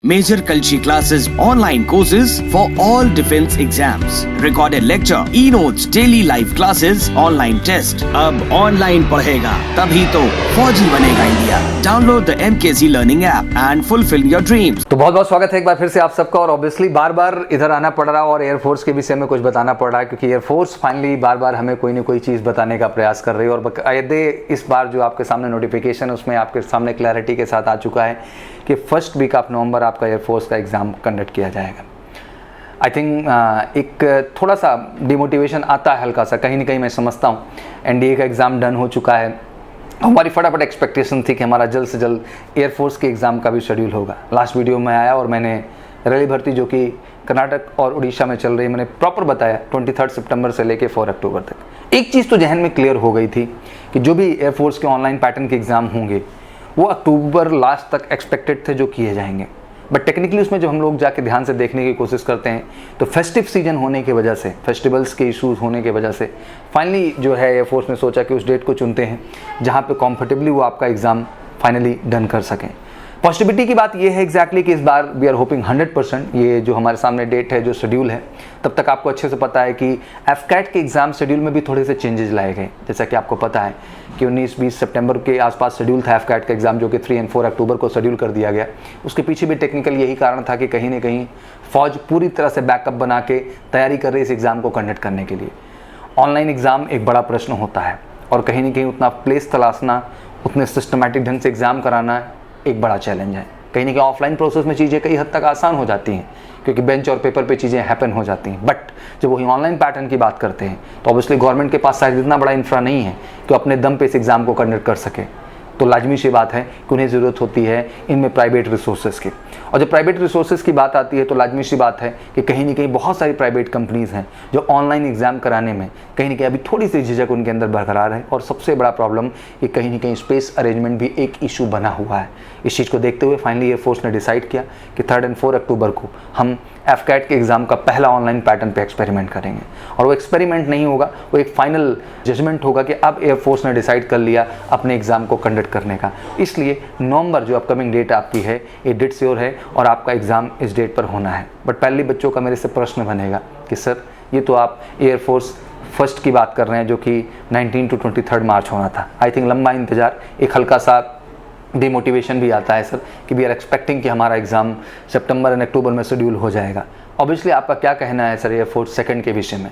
Major Kalshi classes, online courses for all defense exams, recorded lecture, e-notes, daily live classes, online test. अब online पढ़ेगा तभी तो फौजी बनेगा India. Download the MKZ Learning app and fulfill your dreams। तो बहुत बहुत स्वागत है एक बार फिर से आप सबका। और ऑब्वियसली बार बार इधर आना पड़ रहा है और एयरफोर्स के विषय में कुछ बताना पड़ रहा है, क्योंकि एयरफोर्स फाइनली बार बार हमें कोई ना कोई चीज़ बताने का प्रयास कर रही है। और बाकायदे इस बार जो आपके सामने नोटिफिकेशन उसमें आपके सामने क्लैरिटी के साथ आ चुका है कि फर्स्ट वीक ऑफ नवंबर आपका एयरफोर्स का एग्ज़ाम कंडक्ट किया जाएगा। आई थिंक एक थोड़ा सा डिमोटिवेशन आता है हल्का सा, कहीं ना कहीं मैं समझता हूँ। एनडीए का एग्ज़ाम डन हो चुका है, हमारी फटाफट एक्सपेक्टेशन थी कि हमारा जल्द से जल्द एयरफोर्स के एग्ज़ाम का भी शेड्यूल होगा। लास्ट वीडियो में आया और मैंने रैली भर्ती जो कि कर्नाटक और उड़ीसा में चल रही है मैंने प्रॉपर बताया 23 सितंबर से लेके 4 अक्टूबर तक। एक चीज़ तो जहन में क्लियर हो गई थी कि जो भी एयरफोर्स के ऑनलाइन पैटर्न के एग्ज़ाम होंगे वो अक्टूबर लास्ट तक एक्सपेक्टेड थे जो किए जाएंगे। बट टेक्निकली उसमें जब हम लोग जाके ध्यान से देखने की कोशिश करते हैं तो फेस्टिव सीजन होने की वजह से, फेस्टिवल्स के इश्यूज होने की वजह से फाइनली जो है एयरफोर्स ने सोचा कि उस डेट को चुनते हैं जहाँ पे कंफर्टेबली वो आपका एग्ज़ाम फाइनली डन कर सकें। पॉजिटिविटी की बात ये है एग्जैक्टली कि इस बार वी आर होपिंग 100% ये जो हमारे सामने डेट है, जो शेड्यूल है, तब तक आपको अच्छे से पता है कि एफकैट के एग्ज़ाम शेड्यूल में भी थोड़े से चेंजेस लाए गए। जैसा कि आपको पता है कि 19-20 सितंबर के आसपास शेड्यूल था एफकैट का एग्ज़ाम, जो कि 3 और 4 अक्टूबर को शेड्यूल कर दिया गया। उसके पीछे भी टेक्निकल यही कारण था कि कहीं ना कहीं फ़ौज पूरी तरह से बैकअप बना के तैयारी कर रही है इस एग्ज़ाम को कंडक्ट करने के लिए। ऑनलाइन एग्ज़ाम एक बड़ा प्रश्न होता है और कहीं ना कहीं उतना प्लेस तलाशना, उतने सिस्टमेटिक ढंग से एग्ज़ाम कराना एक बड़ा चैलेंज है। कहीं ना कहीं ऑफलाइन प्रोसेस में चीज़ें कई हद तक आसान हो जाती हैं क्योंकि बेंच और पेपर पे चीज़ें हैपन हो जाती हैं। बट जब वही ऑनलाइन पैटर्न की बात करते हैं तो ऑब्वियसली गवर्नमेंट के पास शायद इतना बड़ा इंफ्रा नहीं है कि अपने दम पे इस एग्ज़ाम को कंडक्ट कर सके। तो लाजमी सी बात है कि उन्हें ज़रूरत होती है इनमें प्राइवेट रिसोर्सेज की। और जब प्राइवेट रिसोर्सेज की बात आती है तो लाजमी सी बात है कि कहीं ना कहीं बहुत सारी प्राइवेट कंपनीज़ हैं जो ऑनलाइन एग्ज़ाम कराने में कहीं ना कहीं अभी थोड़ी सी झिझक उनके अंदर बरकरार है। और सबसे बड़ा प्रॉब्लम ये कहीं ना कहीं स्पेस अरेंजमेंट भी एक इशू बना हुआ है। इस चीज़ को देखते हुए फाइनली एयरफोर्स ने डिसाइड किया कि 3 और 4 अक्टूबर को हम एफकैट के एग्ज़ाम का पहला ऑनलाइन पैटर्न पे एक्सपेरिमेंट करेंगे। और वो एक्सपेरिमेंट नहीं होगा, वो एक फाइनल जजमेंट होगा कि अब एयरफोर्स ने डिसाइड कर लिया अपने एग्ज़ाम को कंडक्ट करने का। इसलिए नवंबर जो अपकमिंग डेट आपकी है ये डेट श्योर है और आपका एग्ज़ाम इस डेट पर होना है। बट पहले बच्चों का मेरे से प्रश्न बनेगा कि सर ये तो आप एयरफोर्स फर्स्ट की बात कर रहे हैं जो कि 19 to 23 मार्च होना था। आई थिंक लंबा इंतज़ार, एक हल्का सा डिमोटिवेशन भी आता है सर कि वी आर एक्सपेक्टिंग कि हमारा एग्ज़ाम सितंबर और अक्टूबर में शेड्यूल हो जाएगा। ऑब्वियसली आपका क्या कहना है सर एयरफोर्स सेकंड के विषय में?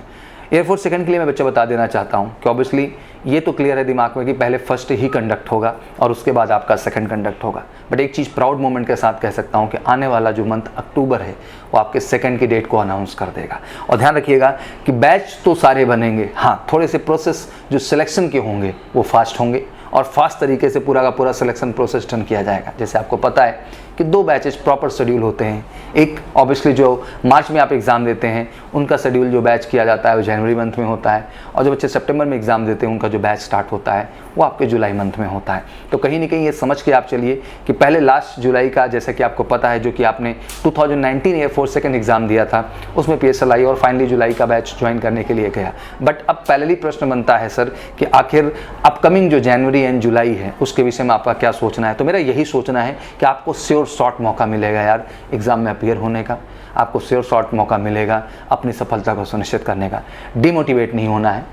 एयरफोर्स सेकंड के लिए मैं बच्चा बता देना चाहता हूं कि ऑब्वियसली ये तो क्लियर है दिमाग में कि पहले फर्स्ट ही कंडक्ट होगा और उसके बाद आपका सेकंड कंडक्ट होगा। बट एक चीज़ प्राउड मोमेंट के साथ कह सकता हूं कि आने वाला जो मंथ अक्टूबर है वो आपके सेकंड की डेट को अनाउंस कर देगा। और ध्यान रखिएगा कि बैच तो सारे बनेंगे, हाँ थोड़े से प्रोसेस जो सिलेक्शन के होंगे वो फास्ट होंगे और फास्ट तरीके से पूरा का पूरा सिलेक्शन प्रोसेस डन किया जाएगा। जैसे आपको पता है कि 2 बैचेस प्रॉपर शेड्यूल होते हैं। एक ऑब्वियसली जो मार्च में आप एग्ज़ाम देते हैं उनका शेड्यूल जो बैच किया जाता है वो जनवरी मंथ में होता है, और जो बच्चे सितंबर में एग्ज़ाम देते हैं उनका जो बैच स्टार्ट होता है वो आपके जुलाई मंथ में होता है। तो कहीं ना कहीं ये समझ के आप चलिए कि पहले लास्ट जुलाई का, जैसा कि आपको पता है, जो कि आपने 2019 एयरफोर्स सेकंड एग्ज़ाम दिया था उसमें PSLI और फाइनली जुलाई का बैच ज्वाइन करने के लिए गया। बट अब पहले ही प्रश्न बनता है सर कि आखिर अपकमिंग जो जनवरी एंड जुलाई है उसके विषय में आपका क्या सोचना है? तो मेरा यही सोचना है कि आपको श्योर शॉर्ट मौका मिलेगा यार एग्ज़ाम में अपीयर होने का, आपको श्योर शॉर्ट मौका मिलेगा अपनी सफलता को सुनिश्चित करने का। डिमोटिवेट नहीं होना है,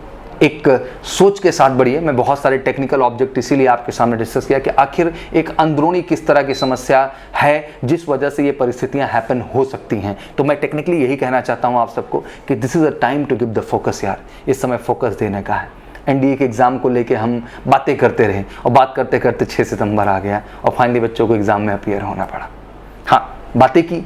एक सोच के साथ बढ़िए। मैं बहुत सारे टेक्निकल ऑब्जेक्ट इसीलिए आपके सामने डिस्कस किया कि आखिर एक अंदरूनी किस तरह की समस्या है जिस वजह से ये परिस्थितियां हैपन हो सकती हैं। तो मैं टेक्निकली यही कहना चाहता हूं आप सबको कि this is a time to give the focus यार, इस समय फोकस देने का है। एनडीए के एग्ज़ाम को लेके हम बातें करते रहे और बात करते करते 6 सितंबर आ गया और फाइनली बच्चों को एग्ज़ाम में अपीयर होना पड़ा। हाँ, बातें की,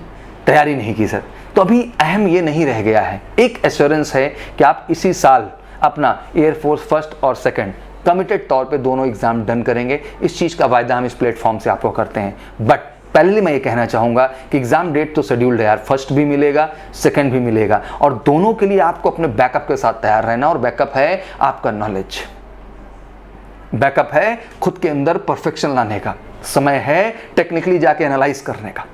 तैयारी नहीं की सर। तो अभी अहम ये नहीं रह गया है, एक एश्योरेंस है कि आप इसी साल अपना एयरफोर्स फर्स्ट और सेकंड कमिटेड तौर पे दोनों एग्ज़ाम डन करेंगे। इस चीज़ का वायदा हम इस प्लेटफॉर्म से आपको करते हैं। बट पहले मैं ये कहना चाहूँगा कि एग्ज़ाम डेट तो शेड्यूल्ड है यार, फर्स्ट भी मिलेगा, सेकंड भी मिलेगा, और दोनों के लिए आपको अपने बैकअप के साथ तैयार रहना। और बैकअप है आपका नॉलेज, बैकअप है खुद के अंदर परफेक्शन लाने का, समय है टेक्निकली जाके एनालाइज करने का।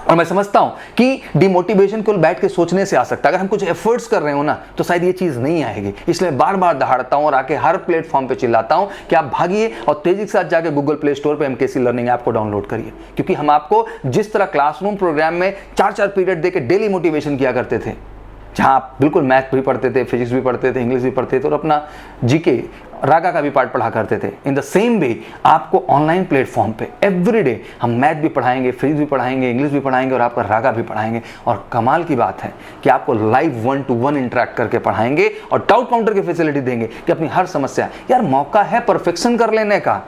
और मैं समझता हूं कि डिमोटिवेशन केवल बैठ के सोचने से आ सकता है। अगर हम कुछ एफर्ट्स कर रहे हो ना तो शायद ये चीज नहीं आएगी। इसलिए बार बार दहाड़ता हूं और आके हर प्लेटफॉर्म पे चिल्लाता हूं कि आप भागिए और तेजी के साथ जाके गूगल प्ले स्टोर पे एमकेसी लर्निंग ऐप को डाउनलोड करिए। क्योंकि हम आपको जिस तरह क्लासरूम प्रोग्राम में 4-4 पीरियड देके डेली मोटिवेशन किया करते थे, जहां आप बिल्कुल मैथ भी पढ़ते थे, फिजिक्स भी पढ़ते थे, इंग्लिश भी पढ़ते थे और अपना जीके रागा का भी पार्ट पढ़ा करते थे, इन द सेम वे आपको ऑनलाइन प्लेटफॉर्म पे एवरीडे हम मैथ भी पढ़ाएंगे, फिजिक्स भी पढ़ाएंगे, इंग्लिश भी पढ़ाएंगे और आपका रागा भी पढ़ाएंगे। और कमाल की बात है कि आपको लाइव 1-to-1 इंटरेक्ट करके पढ़ाएंगे और डाउट काउंटर की फैसिलिटी देंगे कि अपनी हर समस्या, यार मौका है परफेक्शन कर लेने का।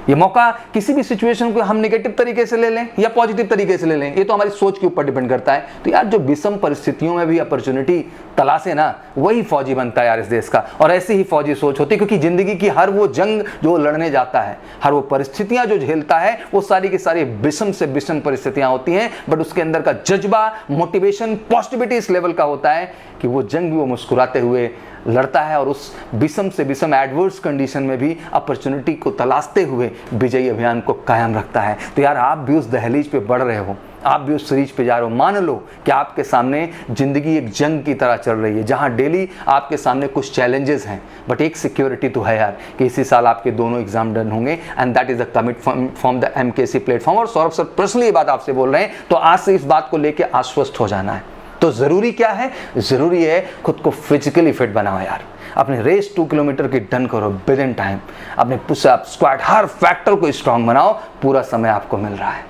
ये मौका किसी भी सिचुएशन को हम नेगेटिव तरीके से ले लें या पॉजिटिव तरीके से ले लें, ये तो हमारी सोच के ऊपर डिपेंड करता है। तो यार जो विषम परिस्थितियों में भी अपॉर्चुनिटी तलाशे ना, वही फौजी बनता है यार इस देश का। और ऐसी ही फौजी सोच होती है, क्योंकि जिंदगी की हर वो जंग जो लड़ने जाता है, हर वो परिस्थितियां जो झेलता है, वो सारी की सारी विषम से विषम परिस्थितियां होती हैं, बट उसके अंदर का जज्बा, मोटिवेशन, पॉजिटिविटी इस लेवल का होता है कि वो जंग भी वो मुस्कुराते हुए लड़ता है और उस विषम से विषम एडवर्स कंडीशन में भी अपॉर्चुनिटी को तलाशते हुए विजयी अभियान को कायम रखता है। तो यार आप भी उस दहलीज पे बढ़ रहे हो, आप भी उस सीरीज पे जा रहे हो। मान लो कि आपके सामने जिंदगी एक जंग की तरह चल रही है, जहां डेली आपके सामने कुछ चैलेंजेस हैं, बट एक सिक्योरिटी तो है यार कि इसी साल आपके दोनों एग्जाम डन होंगे, and that is the commit from the MKC platform. और सौरभ सर पर्सनली ये बात आपसे बोल रहे हैं, तो आज से इस बात को लेकर आश्वस्त हो जाना है। तो जरूरी क्या है? जरूरी है खुद को फिजिकली फिट बनाओ यार। अपने रेस 2 किलोमीटर की डन करो विद इन टाइम, अपने पुशअप, स्क्वाट, हर फैक्टर को स्ट्रांग बनाओ। पूरा समय आपको मिल रहा है,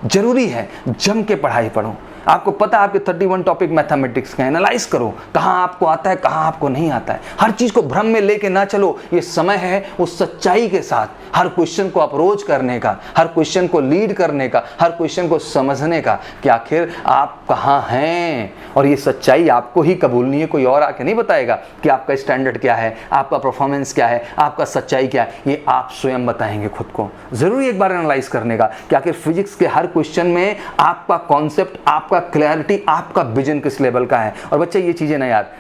जरूरी है जम के पढ़ाई पढ़ो। आपको पता है आपके 31 टॉपिक मैथमेटिक्स का, एनालाइज करो कहाँ आपको आता है, कहाँ आपको नहीं आता है। हर चीज को भ्रम में लेके ना चलो, ये समय है उस सच्चाई के साथ हर क्वेश्चन को अप्रोच करने का, हर क्वेश्चन को लीड करने का, हर क्वेश्चन को समझने का कि आखिर आप कहाँ हैं। और ये सच्चाई आपको ही कबूलनी है, कोई और आके नहीं बताएगा कि आपका स्टैंडर्ड क्या है, आपका परफॉर्मेंस क्या है, आपका सच्चाई क्या है। ये आप स्वयं बताएंगे खुद को। जरूरी एक बार एनालाइज करने का कि आखिर फिजिक्स के हर क्वेश्चन में आपका कॉन्सेप्ट, आपका क्लैरिटी, आपका विजन किस लेवल का है। और बच्चे ये चीजें ना यार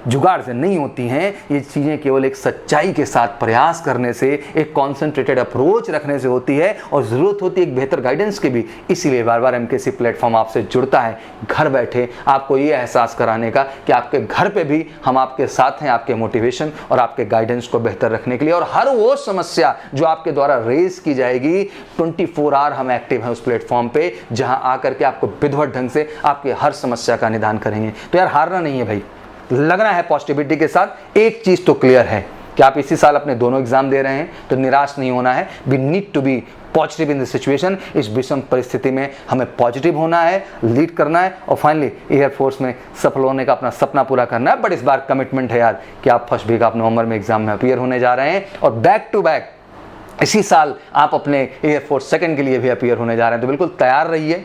जुगाड़ से नहीं होती हैं, ये चीजें केवल एक सच्चाई के साथ प्रयास करने से, एक कॉन्सेंट्रेटेड अप्रोच रखने से होती है। और जरूरत होती है एक बेहतर गाइडेंस की भी। इसीलिए बार बार एमकेसी प्लेटफॉर्म आपसे जुड़ता है, घर बैठे आपको ये एहसास कराने का कि आपके घर पे भी हम आपके साथ हैं, आपके मोटिवेशन और आपके गाइडेंस को बेहतर रखने के लिए। और हर वो समस्या जो आपके द्वारा रेज की जाएगी, 24 आवर हम एक्टिव हैं उस प्लेटफॉर्म पे, जहां आकर के आपको विधिवत ढंग से आपकी हर समस्या का निदान करेंगे। तो यार हारना नहीं है भाई, लगना है पॉजिटिविटी के साथ। एक चीज तो क्लियर है कि आप इसी साल अपने दोनों एग्जाम दे रहे हैं, तो निराश नहीं होना है। We need to be positive in this situation. इस विषम परिस्थिति में हमें पॉजिटिव होना है, लीड करना है और फाइनली एयरफोर्स में सफल होने का अपना सपना पूरा करना है। बट इस बार कमिटमेंट है यार कि आप फर्स्ट वीक ऑफ नवंबर में एग्जाम में अपीयर होने जा रहे हैं और बैक टू बैक इसी साल आप अपने एयरफोर्स सेकंड के लिए भी अपीयर होने जा रहे हैं। तो बिल्कुल तैयार रहिए,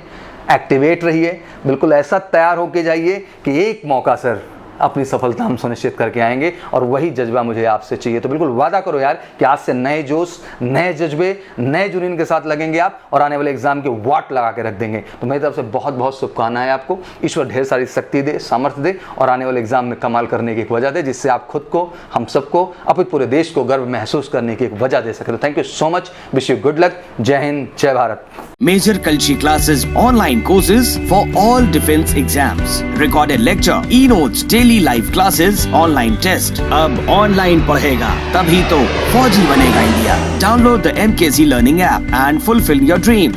एक्टिवेट रहिए, बिल्कुल ऐसा तैयार होके जाइए कि एक मौका सर अपनी सफलता हम सुनिश्चित करके आएंगे। और वही जज्बा मुझे आपसे चाहिए। तो बिल्कुल वादा करो यार कि आज से नए जोश, नए जज्बे, नए जुनून के साथ लगेंगे आप और आने वाले एग्जाम के वाट लगा के रख देंगे। तो मेरी तरफ से बहुत बहुत शुभकामनाएं आपको। ईश्वर ढेर सारी शक्ति दे, सामर्थ्य दे और आने वाले एग्जाम में कमाल करने की एक वजह दे, जिससे आप खुद को, हम सबको, अपने पूरे देश को गर्व महसूस करने की एक वजह दे सके। तो thank you so much, wish you good luck. जय हिंद, जय Bharat. Major Kalshi classes, online courses for all defense exams, recorded lecture, e-notes, daily live classes, online test. अब online पढ़ेगा तभी तो फौजी बनेगा India. Download the MKC Learning app and fulfill your dreams.